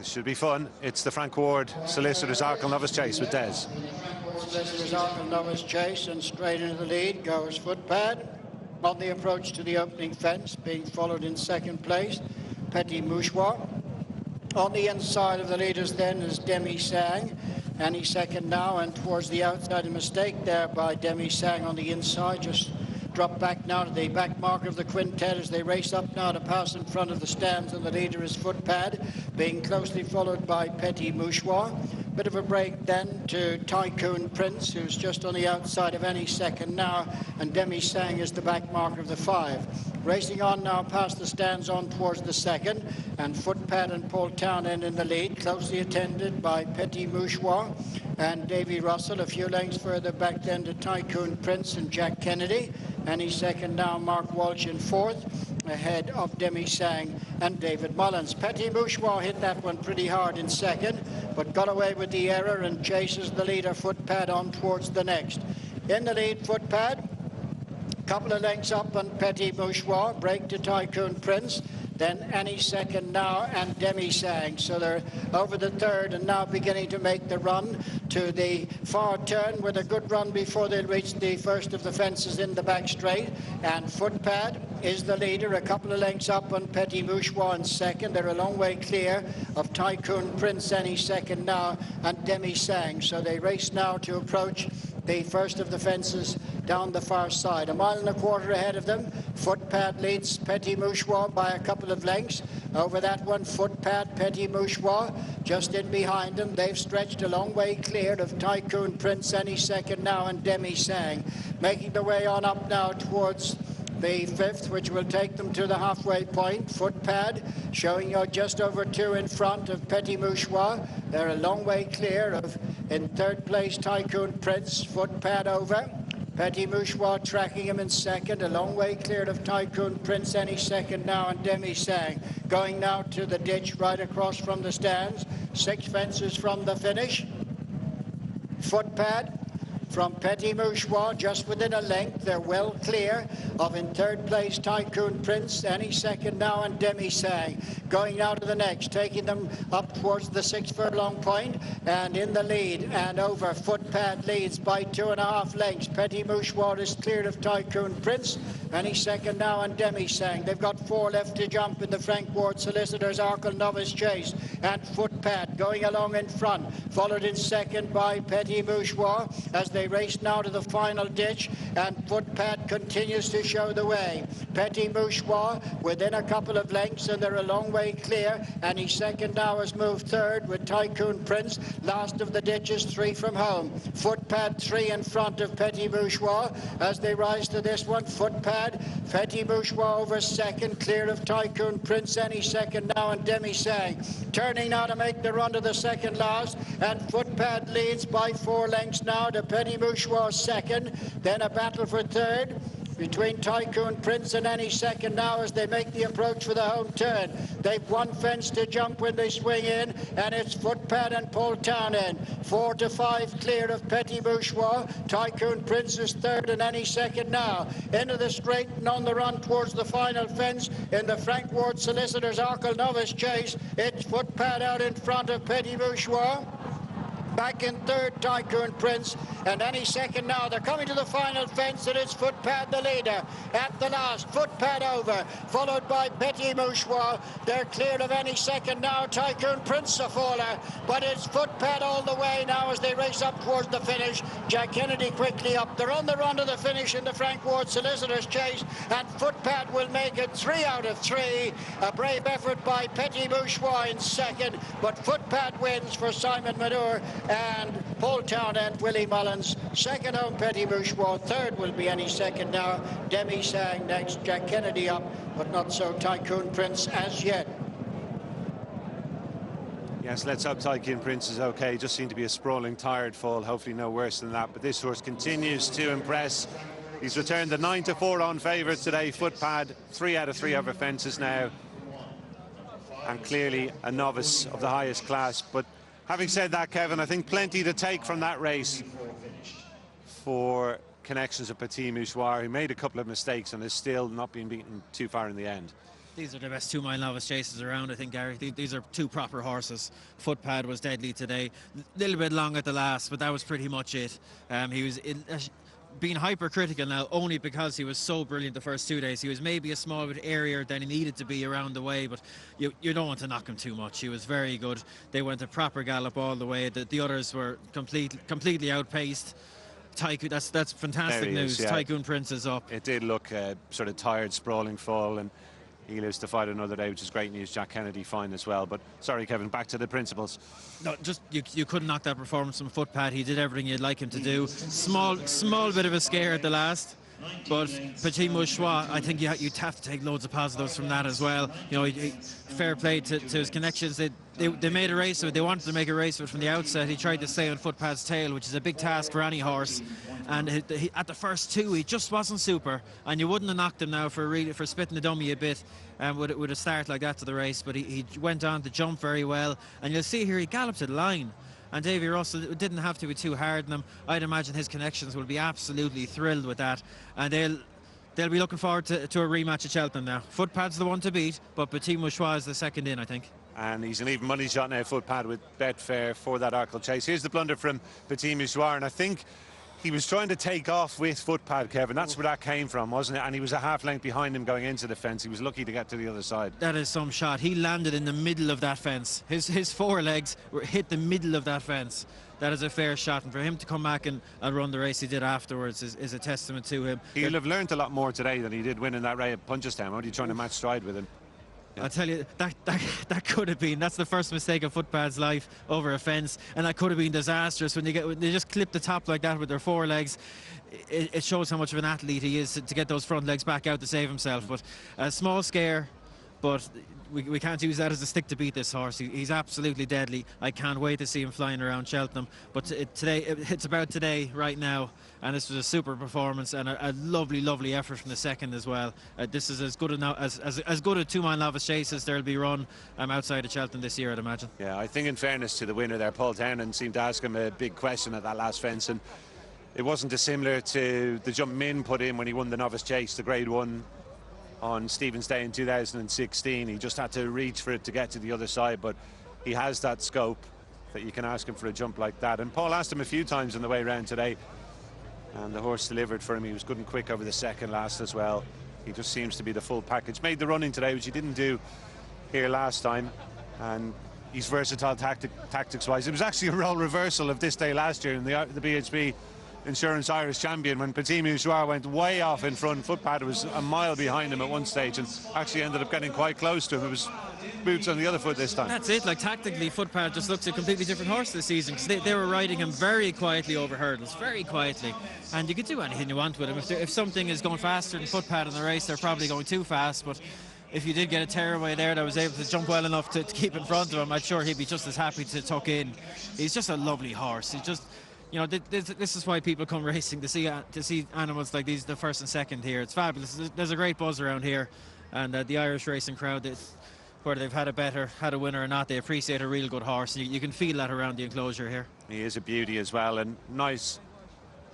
Should be fun. It's the Frank Ward Solicitors Arkle Novice Chase with Des. Solicitors Arkle Novice Chase, and straight into the lead goes Footpad on the approach to the opening fence, being followed in second place Petit Mouchoir. On the inside of the leaders then is Demi Sang, and he's second now, and towards the outside, a mistake there by Demi Sang on the inside, just drop back now to the back marker of the quintet as they race up now to pass in front of the stands, and the leader is Footpad, being closely followed by Petit Mouchoir. Bit of a break then to Tycoon Prince, who's just on the outside of any second now, and Demi Sang is the back marker of the 5. Racing on now past the stands on towards the second, and Footpad and Paul Townend in the lead, closely attended by Petit Mouchoir and Davy Russell. A few lengths further back then to Tycoon Prince and Jack Kennedy. And he's second now, Mark Walsh in fourth, ahead of Demi Sang and David Mullins. Petit Mouchoir hit that one pretty hard in second, but got away with the error and chases the leader Footpad on towards the next. In the lead, Footpad, couple of lengths up on Petit Mouchoir, break to Tycoon Prince, then any second now and Demi Sang. So they're over the third and now beginning to make the run to the far turn with a good run before they reach the first of the fences in the back straight. And Footpad is the leader, a couple of lengths up on Petit Mouchoir in second. They're a long way clear of Tycoon Prince any second now and Demi Sang. So they race now to approach the first of the fences down the far side. 1.25 miles ahead of them. Footpad leads Petit Mouchoir by a couple of lengths. Over that one, Footpad, Petit Mouchoir just in behind them. They've stretched a long way clear of Tycoon Prince any second now and Demi Sang. Making the way on up now towards the fifth, which will take them to the halfway point. Footpad showing you just over 2 in front of Petit Mouchoir. They're a long way clear of, in third place, Tycoon Prince. Footpad over. Petit Mouchoir tracking him in second, a long way cleared of Tycoon Prince any second now, and Demi Sang going now to the ditch right across from the stands. 6 fences from the finish. Footpad from Petit Mouchoir just within a length. They're well clear of, in third place, Tycoon Prince any second now, and Demi Sang going now to the next, taking them up towards the 6 furlong point, and in the lead and over. Footpad leads by 2.5 lengths. Petit Mouchoir is cleared of Tycoon Prince any second now, and Demi Sang. They've got 4 left to jump in the Frank Ward Solicitors Arkle Novice Chase, and Footpad going along in front, followed in second by Petit Mouchoir as they race now to the final ditch, and Footpad continues to show the way. Petit Mouchoir within a couple of lengths, and they're a long way clear, and he's second now, has moved third with Tycoon Prince. Last of the ditches, 3 from home. Footpad 3 in front of Petit Mouchoir as they rise to this one. Footpad, Petit Mouchoir over second, clear of Tycoon Prince any second now, and Demi Sang turning now to make the run to the second last, and Footpad leads by 4 lengths now to Petit Mouchoir second. Then a battle for third between Tycoon Prince and any second now as they make the approach for the home turn. They've 1 fence to jump when they swing in, and it's Footpad and Paul Townend. 4 to 5 clear of Petit Mouchoir. Tycoon Prince is third and any second now. Into the straight and on the run towards the final fence in the Frank Ward Solicitors Arkle Novice Chase. It's Footpad out in front of Petit Mouchoir. Back in third, Tycoon Prince, and any second now. They're coming to the final fence, and it's Footpad the leader. At the last, Footpad over, followed by Petit Mouchoir. They're cleared of any second now. Tycoon Prince a faller, but it's Footpad all the way now as they race up towards the finish. Jack Kennedy quickly up. They're on the run to the finish in the Frank Ward Solicitors Chase, and Footpad will make it 3 out of 3. A brave effort by Petit Mouchoir in second, but Footpad wins for Simon Munir and Paul Townend, Willie Mullins. Second home, Petit Mouchoir. Third will be any second now. Demi Sang next. Jack Kennedy up, but not so Tycoon Prince as yet. Yes, let's hope Tycoon Prince is okay. Just seemed to be a sprawling, tired fall. Hopefully no worse than that. But this horse continues to impress. He's returned the 9-4 on favourite today. Footpad, 3 out of 3 over fences now. And clearly a novice of the highest class. But having said that, Kevin, I think plenty to take from that race for connections of Petit Mouchoir. He made a couple of mistakes and has still not been beaten too far in the end. These are the best 2 mile novice chases around, I think, Gary. These are two proper horses. Footpad was deadly today. A little bit long at the last, but that was pretty much it. He was being hypercritical now only because he was so brilliant the first 2 days. He was maybe a small bit airier than he needed to be around the way, but you don't want to knock him too much. He was very good. They went a proper gallop all the way. The others were completely outpaced. Tycoon, that's fantastic news. Yeah. Tycoon Prince is up. It did look sort of tired, sprawling fall, and he lives to fight another day, which is great news. Jack Kennedy fine as well. But sorry, Kevin, back to the principles. No, just you couldn't knock that performance from Footpad. He did everything you'd like him to do. Small bit of a scare at the last, but Petit Mouchois, I think you'd have to take loads of positives from that as well. You know, fair play to his connections. They made a race of it. They wanted to make a race of it from the outset. He tried to stay on Footpad's tail, which is a big task for any horse. And at the first two, he just wasn't super. And you wouldn't have knocked him now for spitting the dummy a bit with a start like that to the race. But he went on to jump very well. And you'll see here, he galloped to the line. And Davy Russell didn't have to be too hard on him. I'd imagine his connections will be absolutely thrilled with that. And they'll be looking forward to a rematch at Cheltenham now. Footpad's the one to beat, but Petit Mouchois is the second in, I think. And he's an even money shot now, Footpad, with Betfair for that Arkle Chase. Here's the blunder from Petit Mouchois, and I think he was trying to take off with Footpad, Kevin. That's where that came from, wasn't it? And he was a half length behind him going into the fence. He was lucky to get to the other side. That is some shot. He landed in the middle of that fence. His forelegs hit the middle of that fence. That is a fair shot, and for him to come back and run the race he did afterwards is a testament to him. He'll have learned a lot more today than he did winning that race at Punchestown. What are you trying to match stride with him? I'll tell you, that could have been, that's the first mistake of Footpad's life over a fence, and that could have been disastrous when they just clip the top like that with their forelegs. It shows how much of an athlete he is to get those front legs back out to save himself. But a small scare, but we can't use that as a stick to beat this horse. He's absolutely deadly. I can't wait to see him flying around Cheltenham. But it's about today, right now, and this was a super performance and a lovely effort from the second as well. This is as good a 2 mile novice chase as there'll be run outside of Cheltenham this year, I'd imagine. Yeah, I think in fairness to the winner there, Paul Townend seemed to ask him a big question at that last fence, and it wasn't dissimilar to the jump Min put in when he won the novice chase, the Grade 1 on Stephen's Day in 2016. He just had to reach for it to get to the other side, but he has that scope that you can ask him for a jump like that. And Paul asked him a few times on the way around today, and the horse delivered for him. He was good and quick over the second last as well. He just seems to be the full package. Made the running today, which he didn't do here last time, and he's versatile tactics-wise. It was actually a role reversal of this day last year in the BHP Insurance Irish Champion when Petit Mouchois went way off in front. Footpad was a mile behind him at one stage and actually ended up getting quite close to him. It was boots on the other foot this time. That's it. Like, tactically, Footpad just looks a completely different horse this season, because they were riding him very quietly over hurdles, very quietly, and you could do anything you want with him. If something is going faster than Footpad in the race, they're probably going too fast, but if you did get a tearaway there that was able to jump well enough to keep in front of him, I'm sure he'd be just as happy to tuck in. He's just a lovely horse. He's just, you know, this is why people come racing, to see animals like these, the first and second here. It's fabulous. There's a great buzz around here, and the Irish racing crowd, whether they've had a winner or not, they appreciate a real good horse. You can feel that around the enclosure here. He is a beauty as well, and nice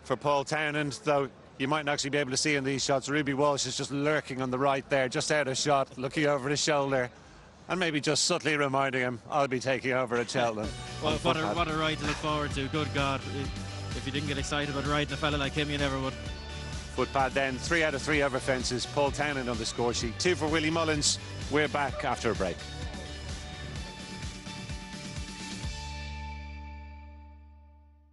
for Paul Townend, though you mightn't actually be able to see in these shots. Ruby Walsh is just lurking on the right there, just out of shot, looking over his shoulder, and maybe just subtly reminding him, I'll be taking over at Cheltenham. Well, what a ride to look forward to. Good God, if you didn't get excited about riding a fella like him, you never would. Footpad then, 3 out of 3 over fences. Paul Townend on the score sheet. 2 for Willie Mullins. We're back after a break.